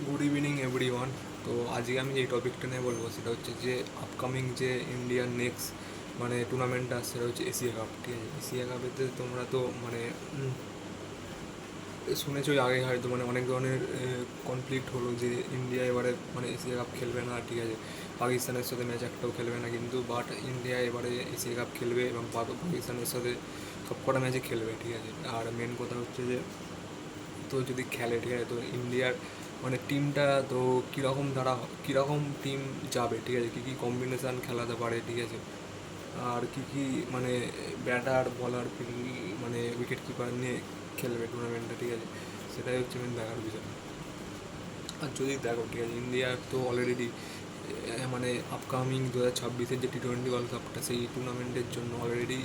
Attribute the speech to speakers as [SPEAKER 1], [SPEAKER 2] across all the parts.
[SPEAKER 1] Good evening everyone. তো আজকে আমি যেই টপিকটা নিয়ে বলবো সেটা হচ্ছে যে আপকামিং যে ইন্ডিয়ার নেক্সট টুর্নামেন্টটা সেটা হচ্ছে এশিয়া কাপ। ঠিক আছে, এশিয়া কাপেতে তোমরা তো শুনেছই আগে, হয়তো অনেক ধরনের কনফ্লিক্ট হলো যে ইন্ডিয়া এবারে এশিয়া কাপ খেলবে না। ঠিক আছে, পাকিস্তানের সাথে ম্যাচ একটাও খেলবে না, কিন্তু বাট ইন্ডিয়া এবারে এশিয়া কাপ খেলবে এবং পাকিস্তানের সাথে সবকটা ম্যাচে খেলবে। ঠিক আছে, আর মেন কথা হচ্ছে যে তো যদি খেলে, ঠিক আছে, তো ইন্ডিয়ার টিমটা তো কীরকম টিম যাবে, ঠিক আছে, কী কী কম্বিনেশান খেলাতে পারে, ঠিক আছে, আর কী কী ব্যাটার বলার উইকেট কিপার নিয়ে খেলবে টুর্নামেন্টটা। ঠিক আছে, সেটাই হচ্ছে মেন দেখার বিষয়। আর যদি দেখো, ঠিক আছে, ইন্ডিয়ার তো অলরেডি আপকামিং 2026-এর যে T20 ওয়ার্ল্ড কাপটা, সেই টুর্নামেন্টের জন্য অলরেডি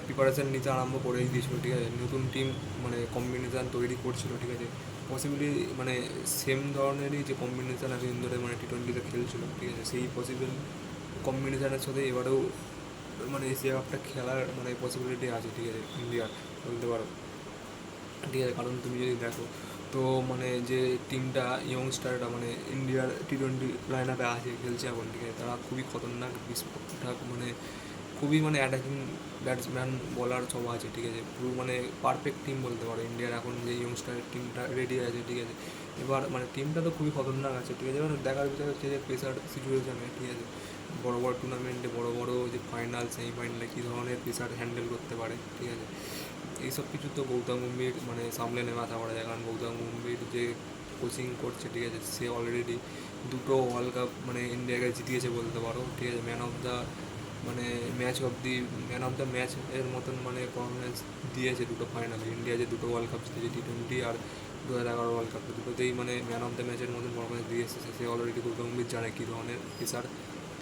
[SPEAKER 1] প্রিপারেশান নিতে আরম্ভ করেই দিয়েছিল। ঠিক আছে, নতুন টিম কম্বিনেশান তৈরি করছিল। ঠিক আছে, পসিবলি সেম ধরনেরই যে কম্বিনেশান এতদিন ধরে T20-তে খেলছিল, ঠিক আছে, সেই পসিবল কম্বিনেশানের সাথে এবারেও এশিয়া কাপটা খেলার পসিবিলিটি আছে। ঠিক আছে, ইন্ডিয়ার বলতে পারো। ঠিক আছে, কারণ তুমি যদি দেখো তো যে টিমটা ইয়ংস্টাররা ইন্ডিয়ার T20 লাইন আপে আছে, খেলছে এখন, ঠিক আছে, তারা খুবই খতরনাক, বিস্ফোরক, খুবই অ্যাটাকিং ব্যাটসম্যান, বলার সব আছে। ঠিক আছে, পুরো পারফেক্ট টিম বলতে পারো ইন্ডিয়ার এখন যে ইয়ংস্টারের টিমটা রেডি আছে। ঠিক আছে, এবার টিমটা তো খুবই খতরনাক আছে। ঠিক আছে, দেখার বিষয় হচ্ছে যে প্রেসার সিচুয়েশানে, ঠিক আছে, বড় বড় টুর্নামেন্টে, বড় বড় যে ফাইনাল সেমিফাইনালে কী ধরনের প্রেসার হ্যান্ডেল করতে পারে। ঠিক আছে, এইসব কিছু তো গৌতম গম্ভীর সামলে নেওয়া আশা করা যায়, কারণ গৌতম গম্ভীর যে কোচিং করছে, ঠিক আছে, সে অলরেডি দুটো ওয়ার্ল্ড কাপ ইন্ডিয়াকে জিতিয়েছে বলতে পারো। ঠিক আছে, man of the man of the match এর মতন পারফরমেন্স দিয়েছে দুটো ফাইনালে। ইন্ডিয়া যে দুটো ওয়ার্ল্ড কাপ জিতেছে, T20 আর 2011 ওয়ার্ল্ড কাপ, দুটোতেই ম্যান অফ দ্য ম্যাচের মতন পারফরমেন্স দিয়ে এসেছে। সে অলরেডি গৌতম গম্ভীর জানে কী ধরনের প্রেসার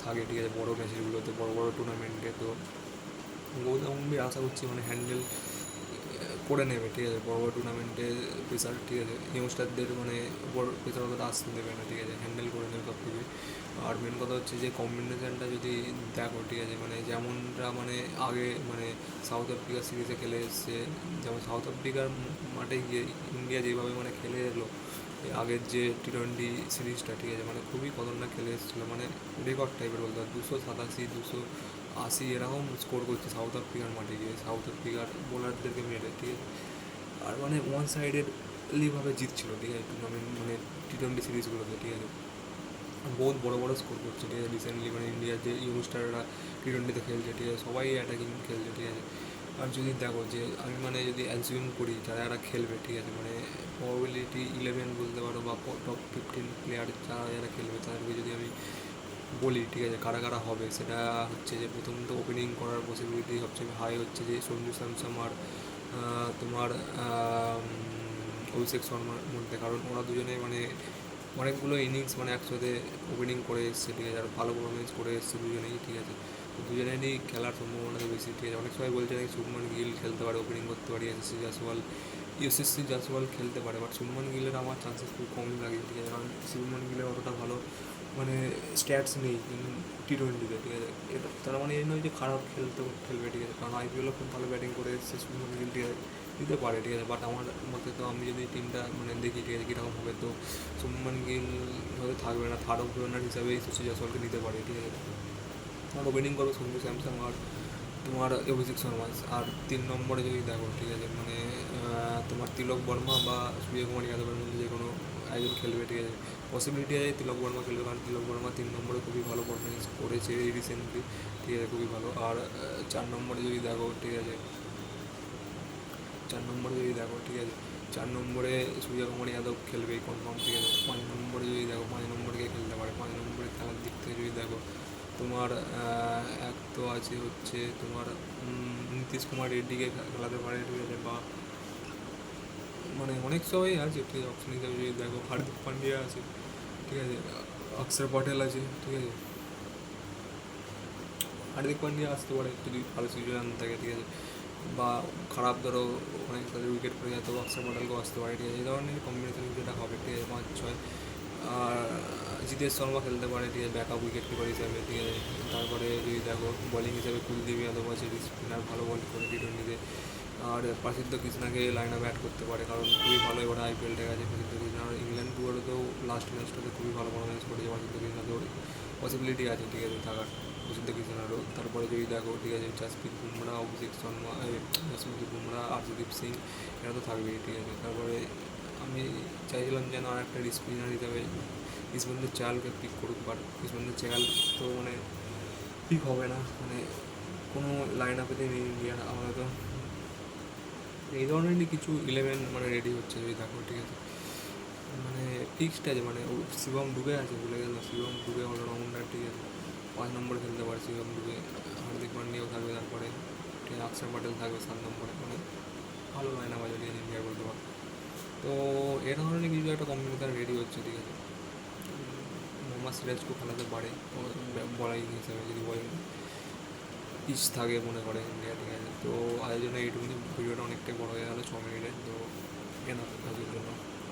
[SPEAKER 1] থাকে, ঠিক আছে, বড়ো ম্যাচেরগুলোতে, বড়ো বড়ো টুর্নামেন্টে। তো গৌতম গম্ভীর আশা করছি হ্যান্ডেল করে নেবে। ঠিক আছে, বড় বড় টুর্নামেন্টে প্রেসার, ঠিক আছে, ইয়ংস্টারদের উপর প্রেসার অতটা আসতে দেবে না। ঠিক আছে, হ্যান্ডেল করে নেবে সব কিছুই। আর মেন কথা হচ্ছে যে কম্বিনেশানটা যদি দেখো, ঠিক আছে, যেমনটা আগে সাউথ আফ্রিকা সিরিজে খেলে এসছে, যেমন সাউথ আফ্রিকার মাঠে গিয়ে ইন্ডিয়া যেভাবে খেলে এলো আগের যে T20 সিরিজটা, ঠিক আছে, খুবই খতরনাক খেলে এসেছিলো, রেকর্ড টাইপের বলতে হয়, 287, 280 এরকম স্কোর করছে সাউথ আফ্রিকার মাঠে গিয়ে, সাউথ আফ্রিকার বোলারদেরকে মেরে। ঠিক আছে, আর ওয়ান সাইডেডলিভাবে জিতছিল। ঠিক আছে, টুর্নামেন্ট T20 সিরিজগুলোতে। ঠিক আছে, বহুত বড় বড় স্কোর করছে। ঠিক আছে, রিসেন্টলি ইন্ডিয়ার যে ইয়ংস্টাররা T20-তে খেলছে, ঠিক আছে, সবাই অ্যাটাকিং খেলছে। ঠিক আছে, আর যদি দেখো যে আমি যদি অ্যাজিউম করি যারা যারা খেলবে, ঠিক আছে, প্রবাবিলিটি 11 বলতে পারো, বা টপ 15 প্লেয়ার যারা যারা খেলবে তাদেরকে যদি আমি বলি, ঠিক আছে, কারা কারা হবে, সেটা হচ্ছে যে প্রথমত ওপেনিং করার পসিবিলিটি সবচেয়ে হাই হচ্ছে যে সঞ্জু স্যামসন আর তোমার অভিষেক শর্মার মধ্যে, কারণ ওরা দুজনে অনেকগুলো ইনিংস একসাথে ওপেনিং করে এসছে। ঠিক আছে, আর ভালো পারফরমেন্স করে এসছে দুজনেই। ঠিক আছে, তো দুজনেরই খেলার সম্ভাবনা তো বেশি। ঠিক আছে, অনেক সময় বলছে নাকি শুভমান গিল খেলতে পারে, ওপেনিং করতে পারে, ইউএসএসসি জাসওয়াল খেলতে পারে, বাট শুভমান গিলের আমার চান্সেস খুব কমই লাগে। ঠিক আছে, কারণ শুভমান গিলের অতটা ভালো স্ট্যাটস নেই T20-তে। ঠিক আছে, এটা তার এই নয় যে খারাপ খেলবে। ঠিক আছে, কারণ আইপিএলও খুব ভালো ব্যাটিং করে এসছে শুভমান গিল। ঠিক আছে, দিতে পারে। ঠিক আছে, বাট আমার মতে তো আমি যদি টিমটা দেখি, ঠিক আছে, কীরকম হবে, তো শুভমান গিল হয়তো থাকবে না, থার্ড ওপেনার হিসাবে ইউএসএসসি জাসওয়ালকে নিতে পারে। ঠিক আছে, আর ওপেনিং করবে সঞ্জু স্যামসন আর তোমার অভিষেক শর্মা। আর 3 নম্বরে যদি দেখো, ঠিক আছে, তোমার তিলক বর্মা বা সূর্যকুমার যাদবের মধ্যে যে কোনো একজন খেলবে। ঠিক আছে, পসিবিলিটি আছে তিলক বর্মা খেলবে, কারণ তিলক বর্মা 3 নম্বরে খুবই ভালো পারফরমেন্স করেছে এই রিসেন্টলি। ঠিক আছে, খুবই ভালো। আর 4 নম্বরে যদি দেখো, ঠিক আছে, 4 নম্বরে যদি দেখো, ঠিক আছে, 4 নম্বরে সূর্যকুমার যাদব খেলবে কনফার্ম। ঠিক আছে, 5 নম্বরে যদি দেখো, 5 নম্বরে কে খেলতে পারে, 5 নম্বরে খেলার দিক থেকে যদি দেখো, তোমার এক তো আছে হচ্ছে তোমার নীতিশ কুমার রেড্ডিকে খেলাতে পারে। ঠিক আছে, বা অনেক সবাই আছে। ঠিক আছে, অপশন হিসাবে যদি দেখো, হার্দিক পান্ডিয়া আছে। ঠিক আছে, অক্ষর পটেল আছে। ঠিক আছে, হার্দিক পান্ডিয়া আসতে পারে যদি ভালো সিচুয়েশান থাকে। ঠিক আছে, বা খারাপ ধরো অনেক তাদের উইকেট পড়ে যায়, তো অক্ষর পটেলকেও আসতে পারে। ঠিক আছে, এই ধরনের কম্বিনেশন যেটা হবে। ঠিক আছে, 5-6। আর জিতেশ শর্মা খেলতে পারে। ঠিক আছে, ব্যাকআপ উইকেট কিপার হিসাবে। ঠিক আছে, তারপরে যদি দেখো বোলিং হিসাবে কুলদীপ যাদব আছে, স্পিনার, ভালো বল করে T20-তে। আর প্রসিদ্ধ কৃষ্ণাকে লাইন আপ অ্যাড করতে পারে, কারণ খুবই ভালো এবার আইপিএল ঠিক আছে, প্রসিদ্ধ কৃষ্ণার তো লাস্ট ম্যাচটাতে খুবই ভালো পারফরমেন্স করেছে ওয়াসিদ কৃষ্ণা, তো পসিবিলিটি আছে ঠিক আছে থাকার ওয়াসিদ কৃষ্ণারও। তারপরে যদি দেখো ঠিক আছে জাসপ্রীত বুমরা, অভিষেক শর্মা, জাসপ্রীত বুমরা, আর্শদীপ সিং, এরা তো থাকবেই ঠিক আছে। তারপরে আমি চাইছিলাম যেন আর একটা স্পিনার হিসাবে ইসবন্ধু চালকে পিক করুক, বাট ইসবন্ধু চাল তো মানে পিক হবে না, মানে কোনো লাইন আপেতে নেই ইন্ডিয়ার আপাতত। এই ধরনেরই কিছু 11 মানে রেডি হচ্ছে যদি দেখো ঠিক আছে, মানে ফিক্সড আছে, মানে শিবম ডুবে আছে, ভুলে গেল শিবম ডুবে অলরাউন্ডার ঠিক আছে, 5 নম্বরে খেলতে পারে শিবম ডুবে, হার্দিক পান্ডিয়াও থাকবে, তারপরে ঠিক অক্ষর প্যাটেল থাকবে 7 নম্বরে, মানে ভালো লাইন আপ আছে ঠিক আছে ইন্ডিয়া বলতে পারো। তো এ ধরনের কিছু একটা কম্বিনেশন রেডি হচ্ছে ঠিক আছে। মোহাম্মদ সিরাজকেও খেলাতে পারে বলাই হিসাবে যদি বলেন পিচ থাকে মনে করে ইন্ডিয়া ঠিক আছে। তো আজের জন্য এইটুকুনি, ভিডিওটা অনেকটাই বড় হয়ে গেলো 6 মিনিটের, তো কেন আজের জন্য।